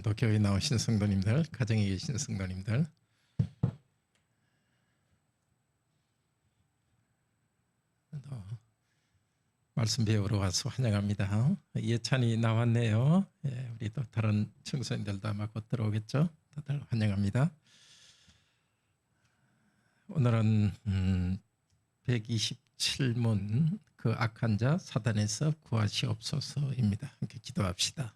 오늘도 교회 나오신 성도님들, 가정에 계신 성도님들, 또 말씀 배우러 와서 환영합니다. 예찬이 나왔네요. 우리 또 다른 청소년들도 아마 곧 들어오겠죠. 다들 환영합니다. 오늘은 127문 그 악한 자 사단에서 구하시옵소서입니다. 함께 기도합시다.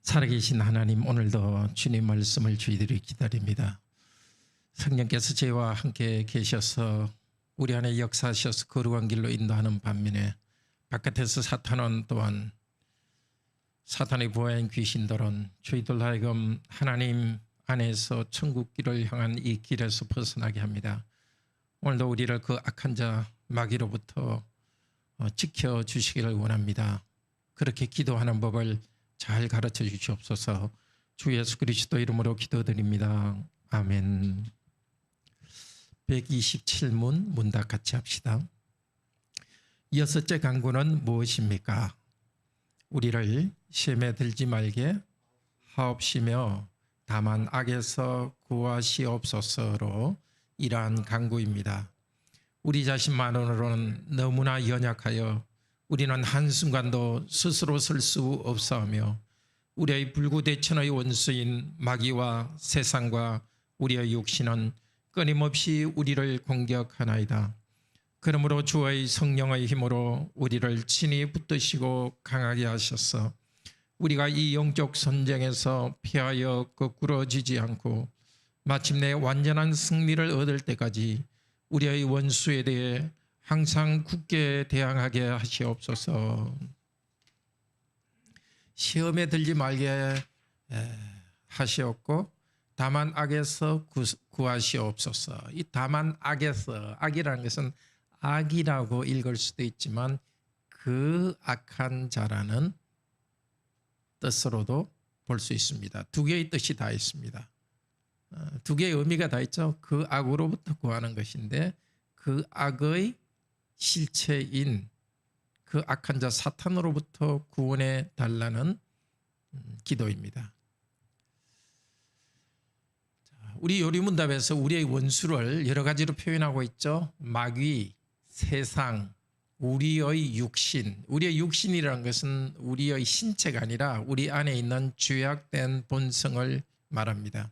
살아계신 하나님, 오늘도 주님 말씀을 저희들이 기다립니다. 성령께서 저희와 함께 계셔서 우리 안에 역사하셔서 거룩한 길로 인도하는 반면에 바깥에서 사탄은 또한 사탄의 부하인 귀신들은 저희들 하여금 하나님 안에서 천국 길을 향한 이 길에서 벗어나게 합니다. 오늘도 우리를 그 악한 자 마귀로부터 지켜주시기를 원합니다. 그렇게 기도하는 법을 잘 가르쳐 주시옵소서. 주 예수 그리스도 이름으로 기도드립니다. 아멘. 127문 문답 같이 합시다. 여섯째 강구는 무엇입니까? 우리를 시험에 들지 말게 하옵시며 다만 악에서 구하시옵소서로 이러한 강구입니다. 우리 자신만으로는 너무나 연약하여 우리는 한순간도 스스로 설 수 없사오며 우리의 불구대천의 원수인 마귀와 세상과 우리의 육신은 끊임없이 우리를 공격하나이다. 그러므로 주의 성령의 힘으로 우리를 친히 붙드시고 강하게 하셔서 우리가 이 영적 전쟁에서 피하여 거꾸러지지 않고 마침내 완전한 승리를 얻을 때까지 우리의 원수에 대해 항상 굳게 대항하게 하시옵소서. 시험에 들지 말게 하시옵고 다만 악에서 구하시옵소서. 이 다만 악에서, 악이라는 것은 악이라고 읽을 수도 있지만 그 악한 자라는 뜻으로도 볼 수 있습니다. 두 개의 뜻이 다 있습니다. 두 개의 의미가 다 있죠. 그 악으로부터 구하는 것인데 그 악의 실체인 그 악한 자 사탄으로부터 구원해 달라는 기도입니다. 우리 요리문답에서 우리의 원수를 여러 가지로 표현하고 있죠. 마귀, 세상, 우리의 육신. 우리의 육신이라는 것은 우리의 신체가 아니라 우리 안에 있는 죄악된 본성을 말합니다.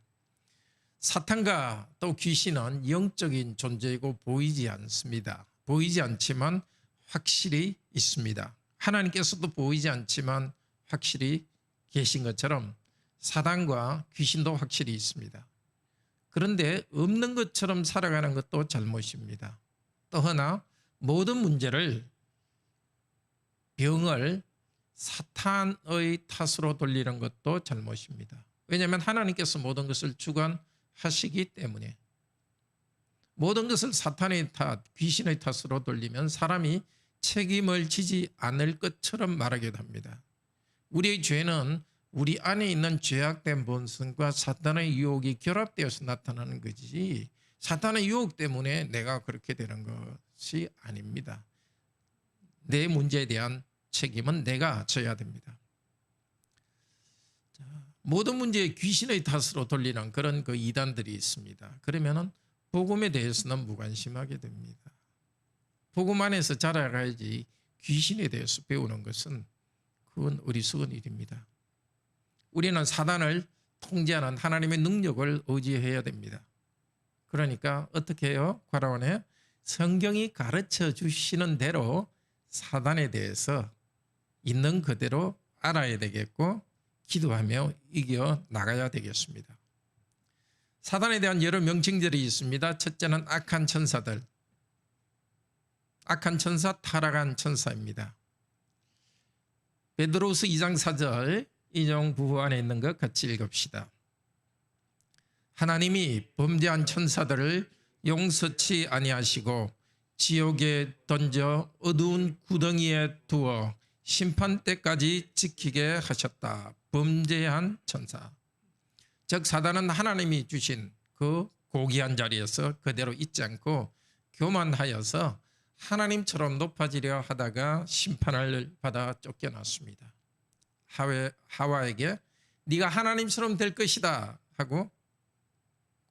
사탄과 또 귀신은 영적인 존재이고 보이지 않습니다. 보이지 않지만 확실히 있습니다. 하나님께서도 보이지 않지만 확실히 계신 것처럼 사단과 귀신도 확실히 있습니다. 그런데 없는 것처럼 살아가는 것도 잘못입니다. 또 하나 모든 문제를, 병을 사탄의 탓으로 돌리는 것도 잘못입니다. 왜냐하면 하나님께서 모든 것을 주관하시기 때문에. 모든 것을 사탄의 탓, 귀신의 탓으로 돌리면 사람이 책임을 지지 않을 것처럼 말하기도 합니다. 우리의 죄는 우리 안에 있는 죄악된 본성과 사탄의 유혹이 결합되어서 나타나는 것이지 사탄의 유혹 때문에 내가 그렇게 되는 것이 아닙니다. 내 문제에 대한 책임은 내가 져야 됩니다. 모든 문제에 귀신의 탓으로 돌리는 그런 그 이단들이 있습니다. 그러면은 복음에 대해서는 무관심하게 됩니다. 복음 안에서 자라가야지 귀신에 대해서 배우는 것은 그건 어리석은 일입니다. 우리는 사단을 통제하는 하나님의 능력을 의지해야 됩니다. 그러니까 어떻게 해요? 과라원에 성경이 가르쳐 주시는 대로 사단에 대해서 있는 그대로 알아야 되겠고 기도하며 이겨 나가야 되겠습니다. 사단에 대한 여러 명칭들이 있습니다. 첫째는 악한 천사들. 악한 천사, 타락한 천사입니다. 베드로후서 2장 4절 인용 부호 안에 있는 것 같이 읽읍시다. 하나님이 범죄한 천사들을 용서치 아니하시고 지옥에 던져 어두운 구덩이에 두어 심판 때까지 지키게 하셨다. 범죄한 천사. 즉 사단은 하나님이 주신 그 고귀한 자리에서 그대로 있지 않고 교만하여서 하나님처럼 높아지려 하다가 심판을 받아 쫓겨났습니다. 하와에게 네가 하나님처럼 될 것이다 하고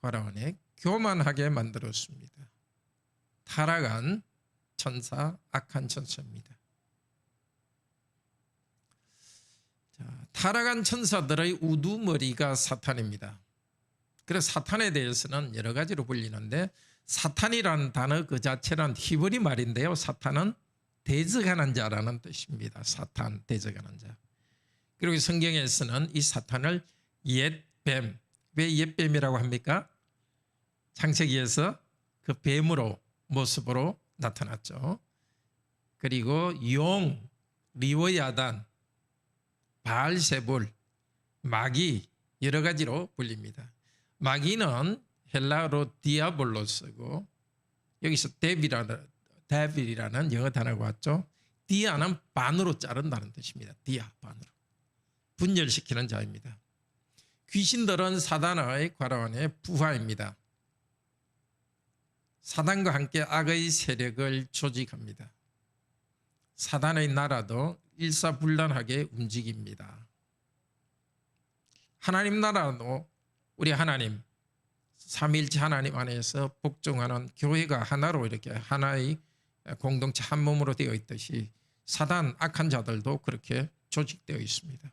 과라원에 교만하게 만들었습니다. 타락한 천사, 악한 천사입니다. 자, 타락한 천사들의 우두머리가 사탄입니다. 그래서 사탄에 대해서는 여러 가지로 불리는데 사탄이라는 단어 그 자체는 히브리 말인데요. 사탄은 대적하는 자라는 뜻입니다. 사탄, 대적하는 자. 그리고 성경에서는 이 사탄을 옛뱀, 왜 옛뱀이라고 합니까? 창세기에서 그 뱀으로 모습으로 나타났죠. 그리고 용, 리워야단, 바알세불, 마귀 여러 가지로 불립니다. 마귀는 헬라어로 디아볼로스고 여기서 데빌이라는 영어 단어가 왔죠. 디아는 반으로 자른다는 뜻입니다. 디아, 반으로. 분열시키는 자입니다. 귀신들은 사단의 과라원의 부하입니다. 사단과 함께 악의 세력을 조직합니다. 사단의 나라도 일사불란하게 움직입니다. 하나님 나라도 우리 하나님 삼위일체 하나님 안에서 복종하는 교회가 하나로 이렇게 하나의 공동체 한 몸으로 되어 있듯이 사단 악한 자들도 그렇게 조직되어 있습니다.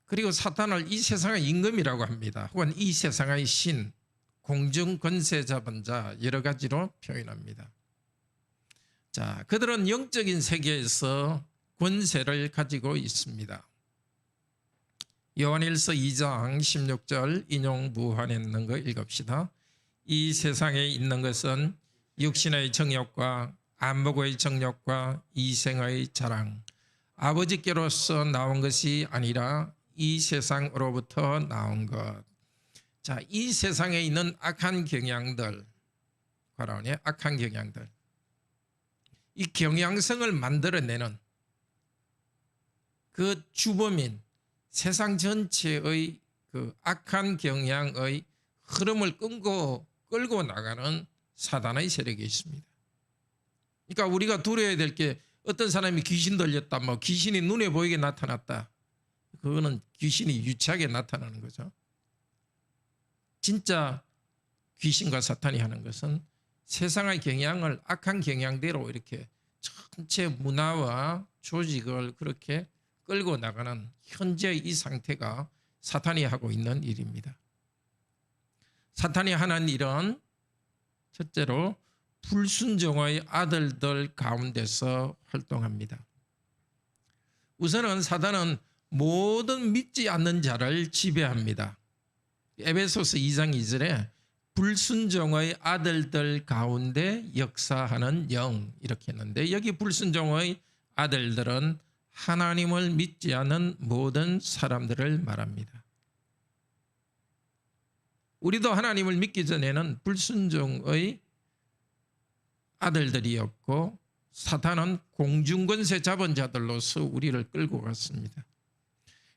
그리고 사탄을 이 세상의 임금이라고 합니다. 혹은 이 세상의 신, 공중 권세 잡은 자 여러 가지로 표현합니다. 자, 그들은 영적인 세계에서 권세를 가지고 있습니다. 요한일서 2장 16절 인용 무한했는 거 읽읍시다. 이 세상에 있는 것은 육신의 정욕과 안목의 정욕과 이생의 자랑, 아버지께로서 나온 것이 아니라 이 세상으로부터 나온 것. 자, 이 세상에 있는 악한 경향들, 과라원의 악한 경향들, 이 경향성을 만들어내는 그 주범인 세상 전체의 그 악한 경향의 흐름을 끌고 나가는 사단의 세력이 있습니다. 그러니까 우리가 두려워야 될 게 어떤 사람이 귀신 들렸다, 뭐 귀신이 눈에 보이게 나타났다. 그거는 귀신이 유치하게 나타나는 거죠. 진짜 귀신과 사탄이 하는 것은 세상의 경향을 악한 경향대로 이렇게 전체 문화와 조직을 그렇게 끌고 나가는 현재의 이 상태가 사탄이 하고 있는 일입니다. 사탄이 하는 일은 첫째로 불순종의 아들들 가운데서 활동합니다. 우선은 사탄은 모든 믿지 않는 자를 지배합니다. 에베소서 2장 2절에 불순종의 아들들 가운데 역사하는 영 이렇게 했는데 여기 불순종의 아들들은 하나님을 믿지 않는 모든 사람들을 말합니다. 우리도 하나님을 믿기 전에는 불순종의 아들들이었고 사탄은 공중권세 잡은 자들로서 우리를 끌고 갔습니다.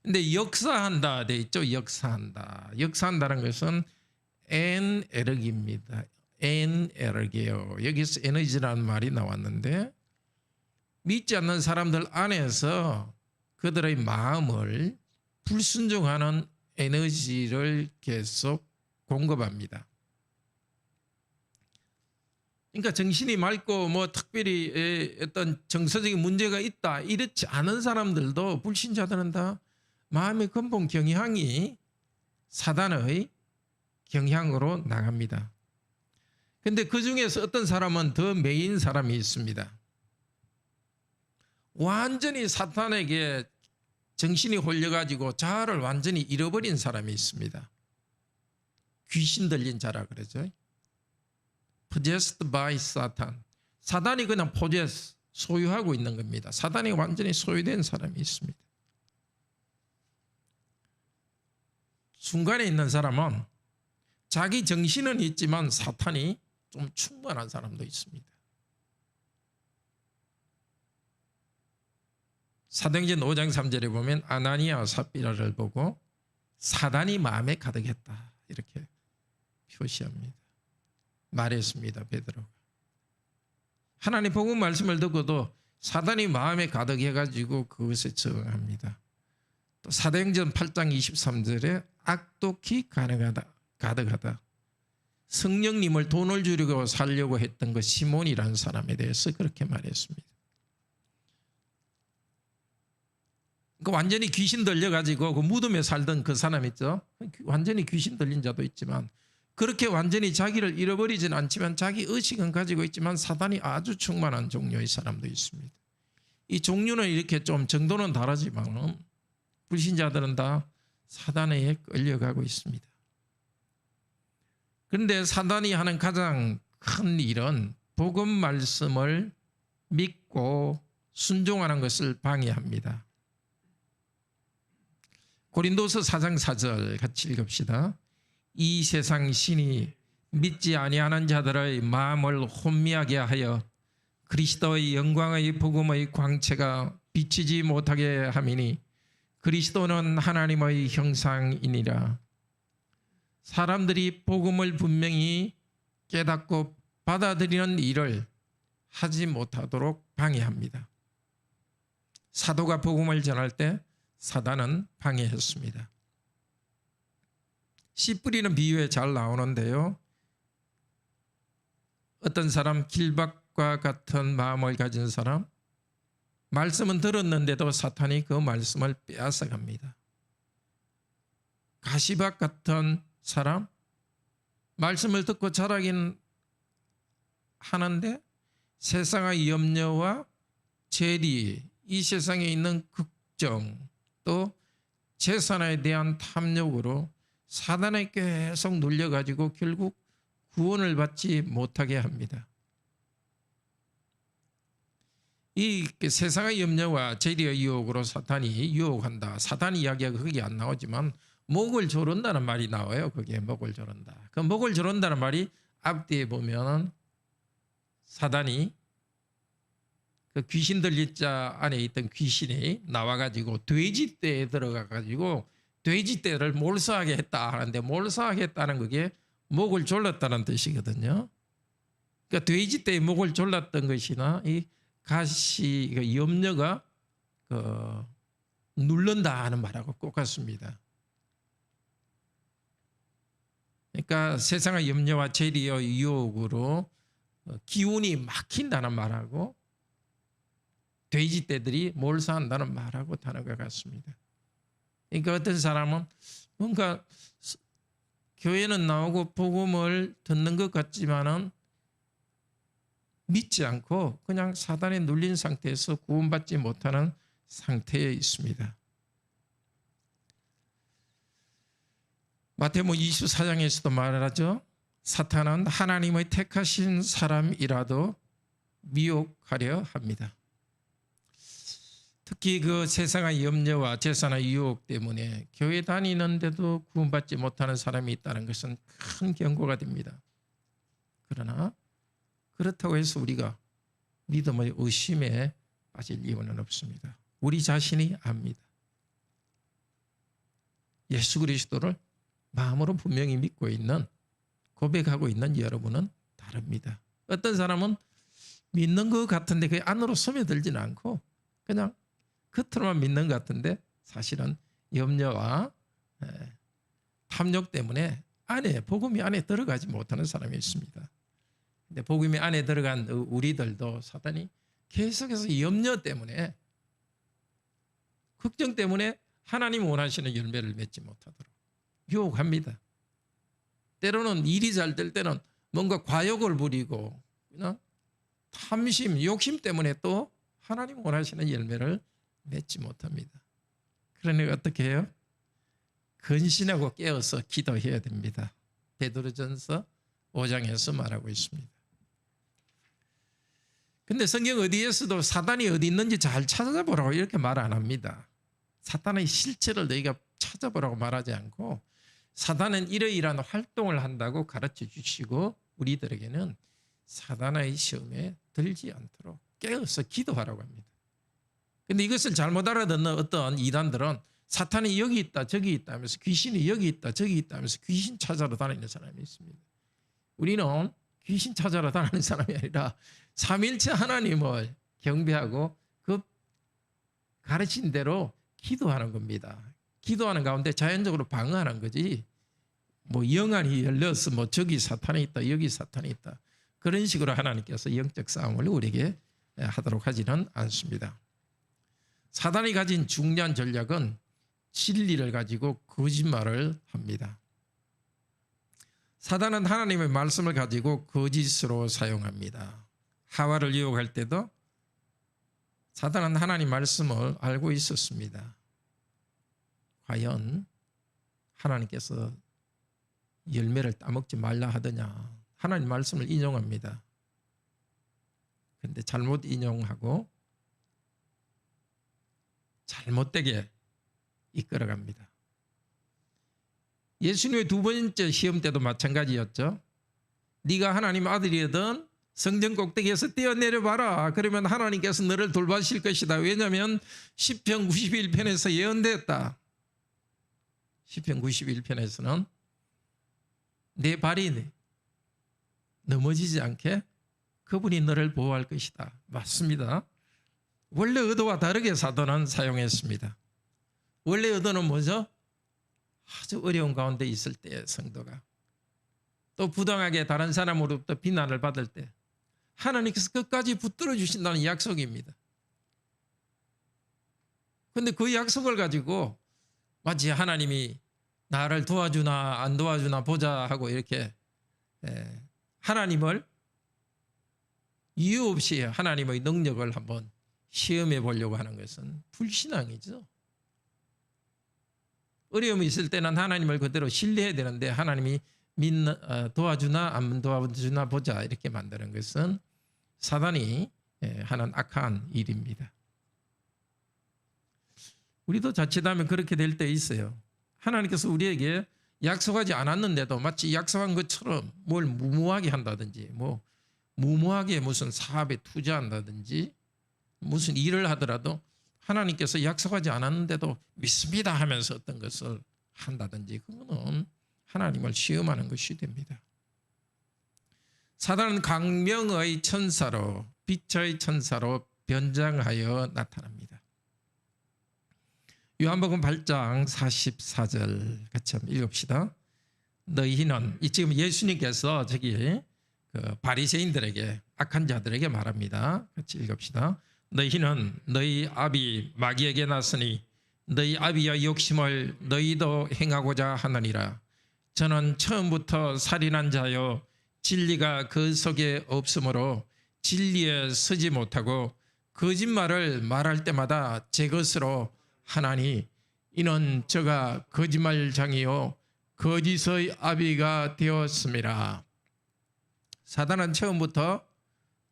근데 역사한다 돼 있죠. 역사한다. 역사한다는 것은 에너기입니다. 에너기예요. 여기서 에너지라는 말이 나왔는데 믿지 않는 사람들 안에서 그들의 마음을 불순종하는 에너지를 계속 공급합니다. 그러니까 정신이 맑고 뭐 특별히 어떤 정서적인 문제가 있다 이렇지 않은 사람들도 불신자들은 다 마음의 근본 경향이 사단의 경향으로 나갑니다. 그런데 그 중에서 어떤 사람은 더 매인 사람이 있습니다. 완전히 사탄에게 정신이 홀려가지고 자아를 완전히 잃어버린 사람이 있습니다. 귀신 들린 자라 그러죠. Possessed by Satan. 사단이 그냥 possess, 소유하고 있는 겁니다. 사단이 완전히 소유된 사람이 있습니다. 순간에 있는 사람은 자기 정신은 있지만 사탄이 좀 충만한 사람도 있습니다. 사도행전 5장 3절에 보면 아나니아와 삽비라를 보고 사단이 마음에 가득했다 이렇게 표시합니다. 말했습니다. 베드로가. 하나님 복음 말씀을 듣고도 사단이 마음에 가득해가지고 그것에 적응합니다. 또 사도행전 8장 23절에 악독히 가득하다. 성령님을 돈을 주려고 살려고 했던 그 시몬이라는 사람에 대해서 그렇게 말했습니다. 그러니까 완전히 귀신 들려가지고 그 무덤에 살던 그 사람 있죠. 완전히 귀신 들린 자도 있지만 그렇게 완전히 자기를 잃어버리진 않지만 자기 의식은 가지고 있지만 사단이 아주 충만한 종류의 사람도 있습니다. 이 종류는 이렇게 좀 정도는 다르지만 불신자들은 다 사단에 끌려가고 있습니다. 그런데 사단이 하는 가장 큰 일은 복음 말씀을 믿고 순종하는 것을 방해합니다. 고린도서 4장 4절 같이 읽읍시다. 이 세상 신이 믿지 아니하는 자들의 마음을 혼미하게 하여 그리스도의 영광의 복음의 광채가 비치지 못하게 함이니 그리스도는 하나님의 형상이니라. 사람들이 복음을 분명히 깨닫고 받아들이는 일을 하지 못하도록 방해합니다. 사도가 복음을 전할 때 사단은 방해했습니다. 씨 뿌리는 비유에 잘 나오는데요. 어떤 사람, 길박과 같은 마음을 가진 사람, 말씀은 들었는데도 사탄이 그 말씀을 빼앗아 갑니다. 가시박 같은 사람, 말씀을 듣고 자라긴 하는데 세상의 염려와 재리, 이 세상에 있는 걱정, 또 재산에 대한 탐욕으로 사단에 계속 눌려가지고 결국 구원을 받지 못하게 합니다. 이 세상의 염려와 재리의 유혹으로 사탄이 유혹한다. 사탄 이야기가 거기 안 나오지만 목을 조른다는 말이 나와요. 거기에 목을 조른다. 그 목을 조른다는 말이 앞뒤에 보면 사단이 그 귀신 들린 자 안에 있던 귀신이 나와가지고 돼지떼에 들어가가지고 돼지떼를 몰수하게 했다 하는데 몰수하게 했다는 그게 목을 졸랐다는 뜻이거든요. 그러니까 돼지떼의 목을 졸랐던 것이나 이 가시 염려가 누른다 하는 말하고 똑같습니다. 그러니까 세상의 염려와 재리의 유혹으로 기운이 막힌다는 말하고 돼지떼들이 몰수한다는 말하고 단어가 같습니다. 그러니까 어떤 사람은 뭔가 교회는 나오고 복음을 듣는 것 같지만은 믿지 않고 그냥 사단에 눌린 상태에서 구원받지 못하는 상태에 있습니다. 마태복음 24장에서도 말하죠. 사탄은 하나님의 택하신 사람이라도 미혹하려 합니다. 특히 그 세상의 염려와 재산의 유혹 때문에 교회 다니는데도 구원받지 못하는 사람이 있다는 것은 큰 경고가 됩니다. 그러나 그렇다고 해서 우리가 믿음의 의심에 빠질 이유는 없습니다. 우리 자신이 압니다. 예수 그리스도를 마음으로 분명히 믿고 있는, 고백하고 있는 여러분은 다릅니다. 어떤 사람은 믿는 것 같은데 그 안으로 스며들지는 않고 그냥 겉으로만 믿는 것 같은데 사실은 염려와 탐욕 때문에 복음이 안에 들어가지 못하는 사람이 있습니다. 근데 복음이 안에 들어간 우리들도 사단이 계속해서 염려 때문에, 걱정 때문에 하나님 원하시는 열매를 맺지 못하도록 유혹합니다. 때로는 일이 잘 될 때는 뭔가 과욕을 부리고 그냥 탐심, 욕심 때문에 또 하나님 원하시는 열매를 맺지 못합니다. 그러니까 어떻게 해요? 근신하고 깨어서 기도해야 됩니다. 베드로전서 5장에서 말하고 있습니다. 근데 성경 어디에서도 사단이 어디 있는지 잘 찾아보라고 이렇게 말 안 합니다. 사탄의 실체를 너희가 찾아보라고 말하지 않고 사단은 이러이러한 활동을 한다고 가르쳐 주시고 우리들에게는 사단의 시험에 들지 않도록 깨어서 기도하라고 합니다. 근데 이것을 잘못 알아듣는 어떤 이단들은 사탄이 여기 있다 저기 있다 하면서, 귀신이 여기 있다 저기 있다 하면서 귀신 찾아러 다니는 사람이 있습니다. 우리는 귀신 찾아러 다니는 사람이 아니라 삼일체 하나님을 경배하고 그 가르친 대로 기도하는 겁니다. 기도하는 가운데 자연적으로 방어하는 거지. 뭐 영안이 열려서 뭐 저기 사탄이 있다, 여기 사탄이 있다. 그런 식으로 하나님께서 영적 싸움을 우리에게 하도록 하지는 않습니다. 사단이 가진 중요한 전략은 진리를 가지고 거짓말을 합니다. 사단은 하나님의 말씀을 가지고 거짓으로 사용합니다. 하와를 유혹할 때도 사단은 하나님 말씀을 알고 있었습니다. 과연 하나님께서 열매를 따먹지 말라 하더냐. 하나님 말씀을 인용합니다. 그런데 잘못 인용하고 잘못되게 이끌어갑니다. 예수님의 두 번째 시험 때도 마찬가지였죠. 네가 하나님 아들이거든 성전 꼭대기에서 뛰어내려 봐라. 그러면 하나님께서 너를 돌봐주실 것이다. 왜냐하면 시편 91편에서 예언되었다. 시편 91편에서는 내 발이 넘어지지 않게 그분이 너를 보호할 것이다. 맞습니다. 원래 의도와 다르게 사단은 사용했습니다. 원래 의도는 뭐죠? 아주 어려운 가운데 있을 때 성도가 또 부당하게 다른 사람으로부터 비난을 받을 때 하나님께서 끝까지 붙들어 주신다는 약속입니다. 그런데 그 약속을 가지고 마치 하나님이 나를 도와주나 안 도와주나 보자 하고 이렇게 하나님을 이유 없이 하나님의 능력을 한번 시험해 보려고 하는 것은 불신앙이죠. 어려움이 있을 때는 하나님을 그대로 신뢰해야 되는데 하나님이 도와주나 안 도와주나 보자 이렇게 만드는 것은 사단이 하는 악한 일입니다. 우리도 자칫하면 그렇게 될 때 있어요. 하나님께서 우리에게 약속하지 않았는데도 마치 약속한 것처럼 뭘 무모하게 한다든지 뭐 무모하게 무슨 사업에 투자한다든지 무슨 일을 하더라도 하나님께서 약속하지 않았는데도 믿습니다 하면서 어떤 것을 한다든지 그거는 하나님을 시험하는 것이 됩니다. 사단은 광명의 천사로 빛의 천사로 변장하여 나타납니다. 요한복음 8장 44절 같이 한번 읽읍시다. 너희는 지금 예수님께서 저기 그 바리새인들에게 악한 자들에게 말합니다. 같이 읽읍시다. 너희는 너희 아비 마귀에게 났으니 너희 아비의 욕심을 너희도 행하고자 하느니라. 저는 처음부터 살인한 자여 진리가 그 속에 없으므로 진리에 서지 못하고 거짓말을 말할 때마다 제 것으로 하나니 이는 저가 거짓말장이요 거짓의 아비가 되었습니다. 사단은 처음부터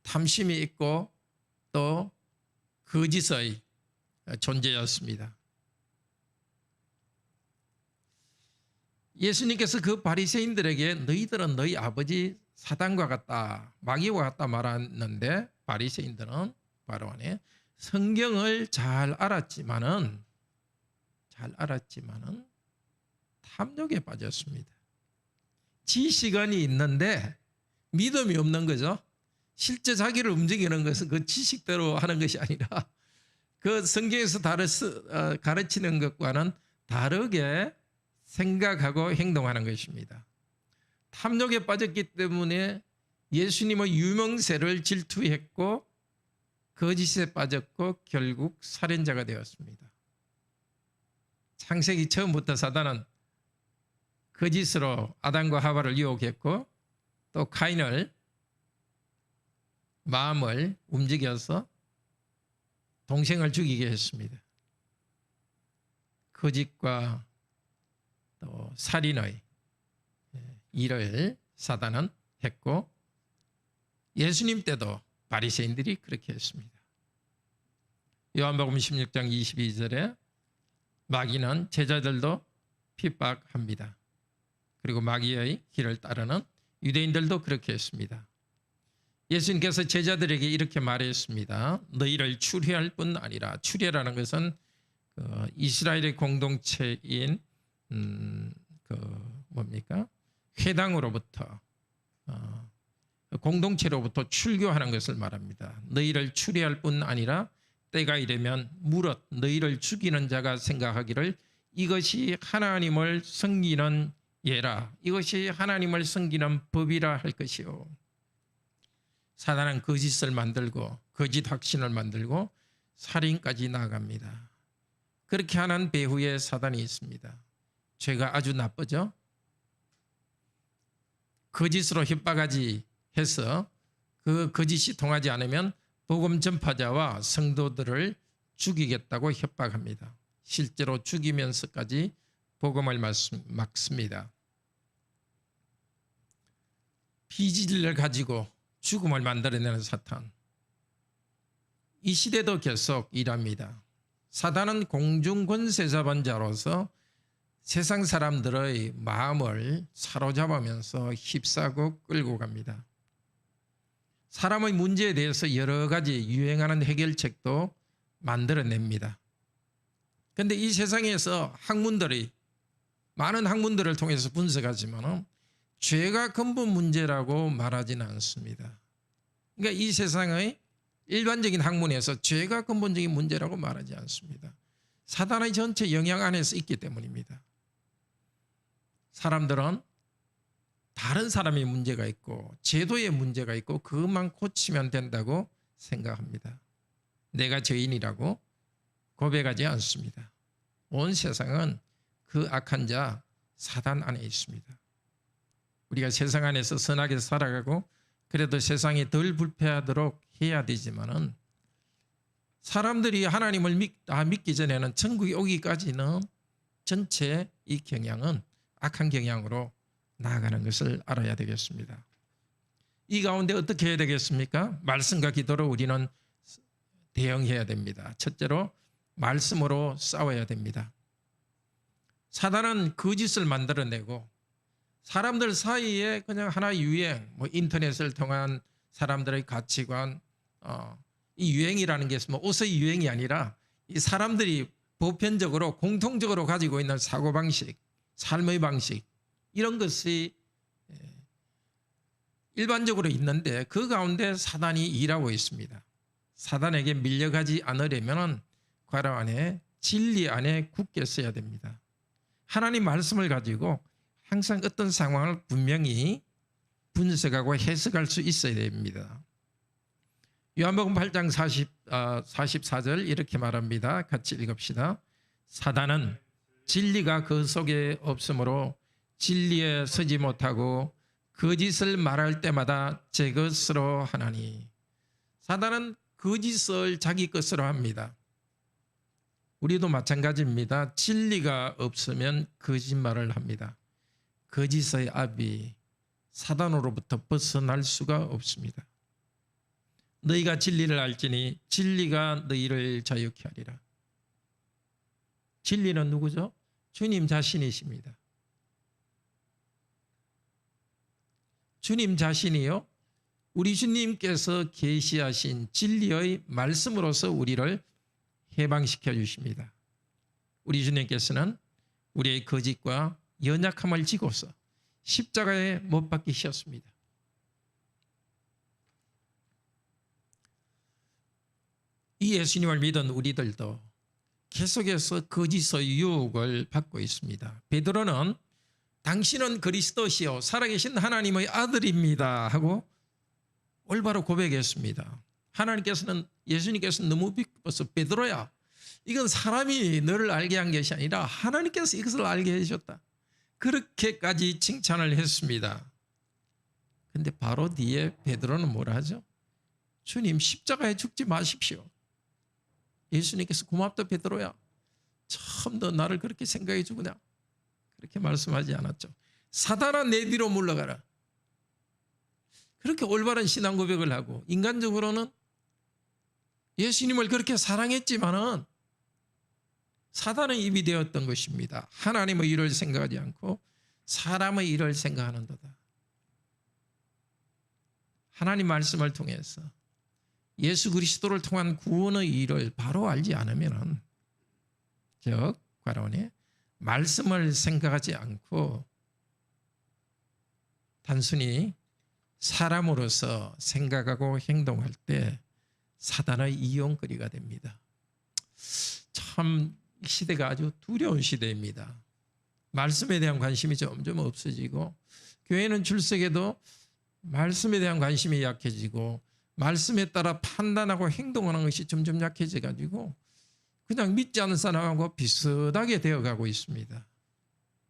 탐심이 있고 또 거짓의 존재였습니다. 예수님께서 그 바리새인들에게 너희들은 너희 아버지 사단과 같다, 마귀와 같다 말했는데 바리새인들은 바로 안에 성경을 잘 알았지만은 탐욕에 빠졌습니다. 지식은 있는데 믿음이 없는 거죠. 실제 자기를 움직이는 것은 그 지식대로 하는 것이 아니라 그 성경에서 가르치는 것과는 다르게 생각하고 행동하는 것입니다. 탐욕에 빠졌기 때문에 예수님의 유명세를 질투했고 거짓에 빠졌고 결국 살인자가 되었습니다. 창세기 처음부터 사단은 거짓으로 아담과 하와를 유혹했고 또 카인을 마음을 움직여서 동생을 죽이게 했습니다. 거짓과 또 살인의 일을 사단은 했고 예수님 때도 바리새인들이 그렇게 했습니다. 요한복음 16장 22절에 마귀는 제자들도 핍박합니다. 그리고 마귀의 길을 따르는 유대인들도 그렇게 했습니다. 예수님께서 제자들에게 이렇게 말했습니다. 너희를 추리할 뿐 아니라, 추리라는 것은 이스라엘의 공동체인 회당으로부터 공동체로부터 출교하는 것을 말합니다. 너희를 추리할 뿐 아니라 때가 이르면 무릇 너희를 죽이는 자가 생각하기를 이것이 하나님을 섬기는 예라, 이것이 하나님을 섬기는 법이라 할 것이요. 사단은 거짓을 만들고 거짓 확신을 만들고 살인까지 나아갑니다. 그렇게 하는 배후에 사단이 있습니다. 죄가 아주 나쁘죠. 거짓으로 협박하지 해서 그 거짓이 통하지 않으면 복음 전파자와 성도들을 죽이겠다고 협박합니다. 실제로 죽이면서까지 복음을 막습니다. 비진리를 가지고 죽음을 만들어내는 사탄. 이 시대도 계속 일합니다. 사단은 공중권세자본자로서 세상 사람들의 마음을 사로잡으면서 휩싸고 끌고 갑니다. 사람의 문제에 대해서 여러 가지 유행하는 해결책도 만들어냅니다. 그런데 이 세상에서 많은 학문들을 통해서 분석하지만 죄가 근본 문제라고 말하지는 않습니다. 그러니까 이 세상의 일반적인 학문에서 죄가 근본적인 문제라고 말하지 않습니다. 사단의 전체 영향 안에서 있기 때문입니다. 사람들은 다른 사람의 문제가 있고 제도의 문제가 있고 그것만 고치면 된다고 생각합니다. 내가 죄인이라고 고백하지 않습니다. 온 세상은 그 악한 자 사단 안에 있습니다. 우리가 세상 안에서 선하게 살아가고 그래도 세상이 덜 불패하도록 해야 되지만은 사람들이 하나님을 믿기 전에는 천국에 오기까지는 전체 이 경향은 악한 경향으로 나아가는 것을 알아야 되겠습니다. 이 가운데 어떻게 해야 되겠습니까? 말씀과 기도로 우리는 대응해야 됩니다. 첫째로 말씀으로 싸워야 됩니다. 사단은 거짓을 만들어내고 사람들 사이에 그냥 하나의 유행, 인터넷을 통한 사람들의 가치관, 이 유행이라는 게 옷의 유행이 아니라 이 사람들이 보편적으로 공통적으로 가지고 있는 사고방식, 삶의 방식, 이런 것이 일반적으로 있는데 그 가운데 사단이 일하고 있습니다. 사단에게 밀려가지 않으려면 괄호 안에 진리 안에 굳게 서야 됩니다. 하나님 말씀을 가지고 항상 어떤 상황을 분명히 분석하고 해석할 수 있어야 됩니다. 요한복음 8장 44절 이렇게 말합니다. 같이 읽읍시다. 사단은 진리가 그 속에 없으므로 진리에 서지 못하고 거짓을 말할 때마다 제 것으로 하나니. 사단은 거짓을 자기 것으로 합니다. 우리도 마찬가지입니다. 진리가 없으면 거짓말을 합니다. 거짓의 압이 사단으로부터 벗어날 수가 없습니다. 너희가 진리를 알지니 진리가 너희를 자유케 하리라. 진리는 누구죠? 주님 자신이십니다. 주님 자신이요, 우리 주님께서 계시하신 진리의 말씀으로서 우리를 해방시켜 주십니다. 우리 주님께서는 우리의 거짓과 연약함을 지고서 십자가에 못 박히셨습니다. 이 예수님을 믿은 우리들도 계속해서 거짓의 유혹을 받고 있습니다. 베드로는 당신은 그리스도시요 살아계신 하나님의 아들입니다 하고 올바로 고백했습니다. 예수님께서는 너무 비꼬서 베드로야, 이건 사람이 너를 알게 한 것이 아니라 하나님께서 이것을 알게 해주셨다. 그렇게까지 칭찬을 했습니다. 그런데 바로 뒤에 베드로는 뭐라 하죠? 주님 십자가에 죽지 마십시오. 예수님께서 고맙다 베드로야, 참 너 나를 그렇게 생각해 주구나, 그렇게 말씀하지 않았죠. 사단아 내 뒤로 물러가라. 그렇게 올바른 신앙 고백을 하고 인간적으로는 예수님을 그렇게 사랑했지만은 사단의 입이 되었던 것입니다. 하나님의 일을 생각하지 않고 사람의 일을 생각하는도다. 하나님 말씀을 통해서 예수 그리스도를 통한 구원의 일을 바로 알지 않으면, 즉 괄호에 말씀을 생각하지 않고 단순히 사람으로서 생각하고 행동할 때 사단의 이용거리가 됩니다. 참 시대가 아주 두려운 시대입니다. 말씀에 대한 관심이 점점 없어지고 교회는 출석해도 말씀에 대한 관심이 약해지고 말씀에 따라 판단하고 행동하는 것이 점점 약해져 가지고 그냥 믿지 않는 사람하고 비슷하게 되어가고 있습니다.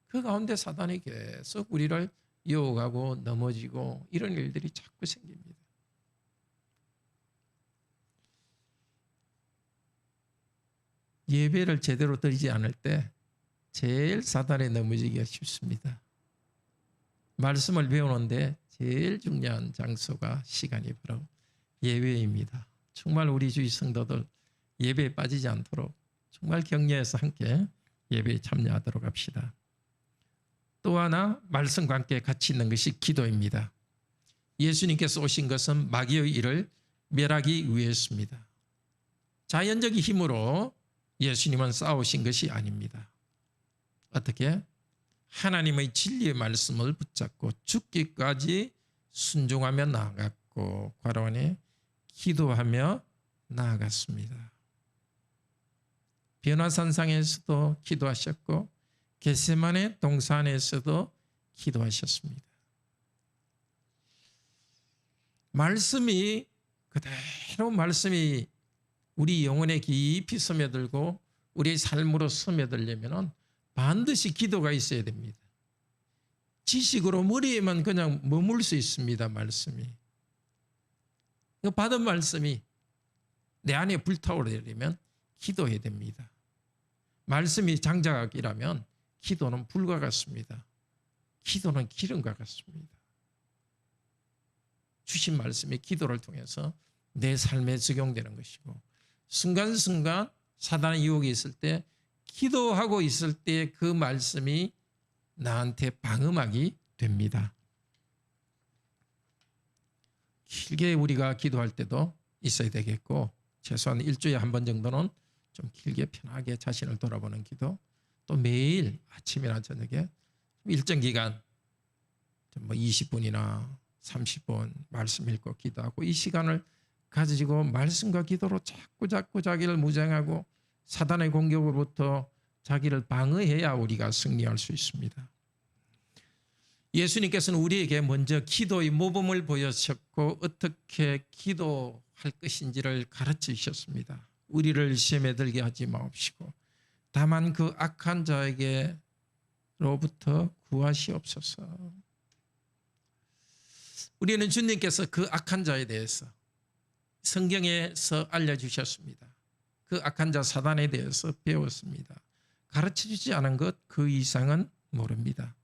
그 가운데 사단이 계속 우리를 이어가고 넘어지고 이런 일들이 자꾸 생깁니다. 예배를 제대로 드리지 않을 때 제일 사단에 넘어지기가 쉽습니다. 말씀을 배우는데 제일 중요한 장소가 시간이 바로 예배입니다. 정말 우리 주의 성도들 예배에 빠지지 않도록 정말 격려해서 함께 예배에 참여하도록 합시다. 또 하나 말씀과 함께 같이 있는 것이 기도입니다. 예수님께서 오신 것은 마귀의 일을 멸하기 위해서입니다. 자연적인 힘으로 예수님은 싸우신 것이 아닙니다. 어떻게? 하나님의 진리의 말씀을 붙잡고 죽기까지 순종하며 나아갔고 괄호 안에 기도하며 나아갔습니다. 변화산상에서도 기도하셨고 겟세마네 동산에서도 기도하셨습니다. 말씀이 그대로 말씀이 우리 영혼에 깊이 스며들고 우리의 삶으로 스며들려면 반드시 기도가 있어야 됩니다. 지식으로 머리에만 그냥 머물 수 있습니다. 말씀이. 받은 말씀이 내 안에 불타오르려면 기도해야 됩니다. 말씀이 장작이라면 기도는 불과 같습니다. 기도는 기름과 같습니다. 주신 말씀이 기도를 통해서 내 삶에 적용되는 것이고 순간순간 사단의 유혹이 있을 때 기도하고 있을 때 그 말씀이 나한테 방음하게 됩니다. 길게 우리가 기도할 때도 있어야 되겠고 최소한 일주일에 한 번 정도는 좀 길게 편하게 자신을 돌아보는 기도, 또 매일 아침이나 저녁에 일정 기간 20분이나 30분 말씀 읽고 기도하고 이 시간을 가지고 말씀과 기도로 자꾸 자기를 무장하고 사단의 공격으로부터 자기를 방어해야 우리가 승리할 수 있습니다. 예수님께서는 우리에게 먼저 기도의 모범을 보여주셨고 어떻게 기도할 것인지를 가르쳐 주셨습니다. 우리를 시험에 들게 하지 마옵시고 다만 그 악한 자에게로부터 구하시옵소서. 우리는 주님께서 그 악한 자에 대해서 성경에서 알려주셨습니다. 그 악한 자 사단에 대해서 배웠습니다. 가르쳐주지 않은 것 그 이상은 모릅니다.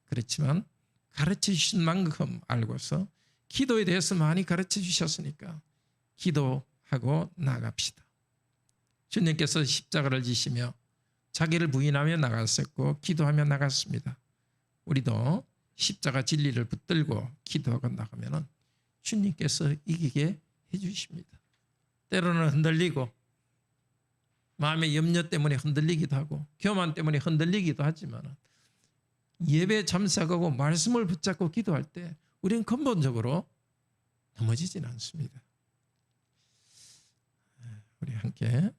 그렇지만 가르쳐주신 만큼 알고서 기도에 대해서 많이 가르쳐주셨으니까 기도하고 나갑시다. 주님께서 십자가를 지시며 자기를 부인하며 나갔었고 기도하며 나갔습니다. 우리도 십자가 진리를 붙들고 기도하고 나가면 주님께서 이기게 해주십니다. 때로는 흔들리고 마음의 염려 때문에 흔들리기도 하고 교만 때문에 흔들리기도 하지만 예배에 참석하고 말씀을 붙잡고 기도할 때 우리는 근본적으로 넘어지진 않습니다. 우리 함께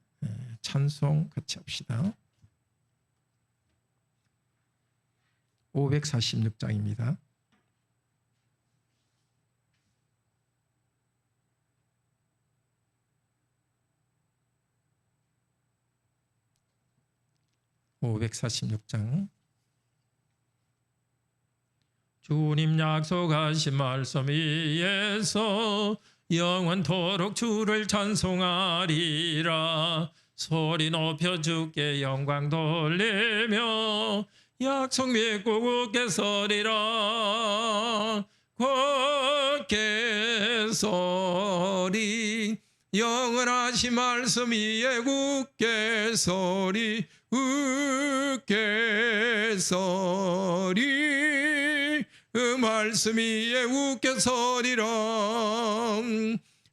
찬송 같이 합시다. 546장입니다. (546장) 주님 약속하신 말씀 위에서 영원토록 주를 찬송하리라. 소리 높여 주께 영광 돌리며 약속 믿고 굳게 서리라. 굳게 서리 영원하신 말씀 위에 굳게 서리 굳게 서리 그 말씀 위에 굳게 서리라.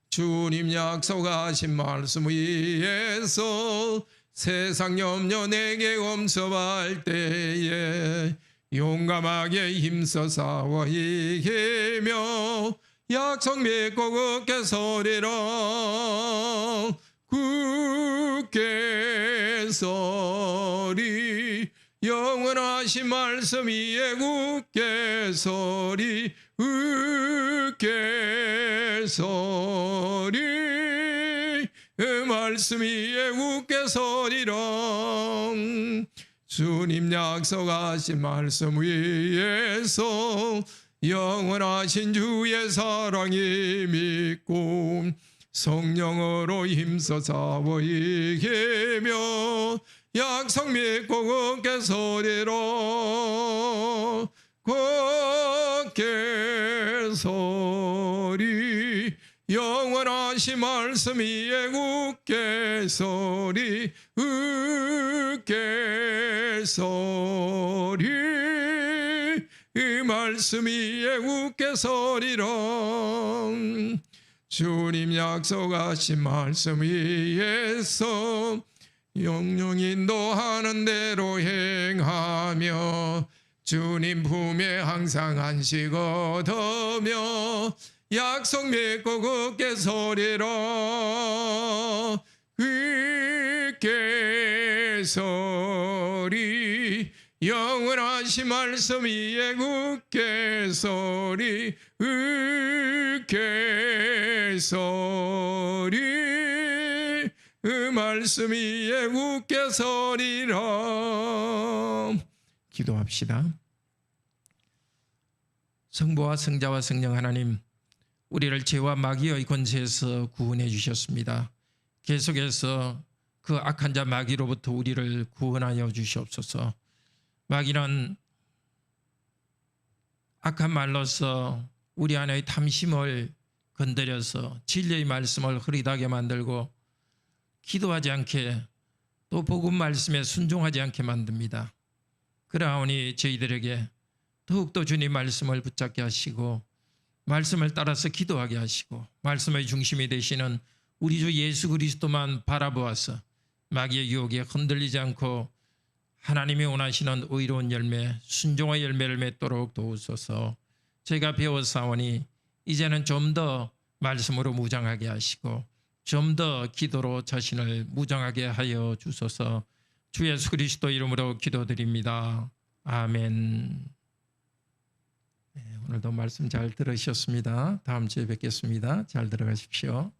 주님 약속하신 말씀 위에서 세상 염려 내게 엄습할 때에 용감하게 힘써 싸워 이기며 약속 믿고 굳게 서리라. 굳게 서리. 영원하신 말씀 위에 굳게 서리. 굳게 서리. 그 말씀 위에 굳게 서리라. 주님 약속하신 말씀 위에서 영원하신 주의 사랑이 믿고 성령으로 힘써 싸워 이기며 약속 믿고 굳게 서리라. 굳게 서리. 영원하신 말씀 위에 굳게 서리. 굳게 서리. 이 말씀 위에 굳게 서리라. 주님 약속하신 말씀 위에서 영영 인도하는 대로 행하며 주님 품에 항상 안식 얻으며 약속 믿고 굳게 서리라. 굳게 서리. 영원하신 말씀 위에 굳게 서리. 굳게 서리. 그 말씀 위에 굳게 서리라. 기도합시다. 성부와 성자와 성령 하나님, 우리를 죄와 마귀의 권세에서 구원해 주셨습니다. 계속해서 그 악한 자 마귀로부터 우리를 구원하여 주시옵소서. 마귀는 악한 말로서 우리 안의 탐심을 건드려서 진리의 말씀을 흐릿하게 만들고 기도하지 않게 또 복음 말씀에 순종하지 않게 만듭니다. 그러하오니 저희들에게 더욱더 주님 말씀을 붙잡게 하시고 말씀을 따라서 기도하게 하시고 말씀의 중심이 되시는 우리 주 예수 그리스도만 바라보아서 마귀의 유혹에 흔들리지 않고 하나님이 원하시는 의로운 열매, 순종의 열매를 맺도록 도우소서. 저희가 배워사오니 이제는 좀 더 말씀으로 무장하게 하시고 좀 더 기도로 자신을 무장하게 하여 주소서. 주 예수 그리스도 이름으로 기도드립니다. 아멘. 네, 오늘도 말씀 잘 들으셨습니다. 다음 주에 뵙겠습니다. 잘 들어가십시오.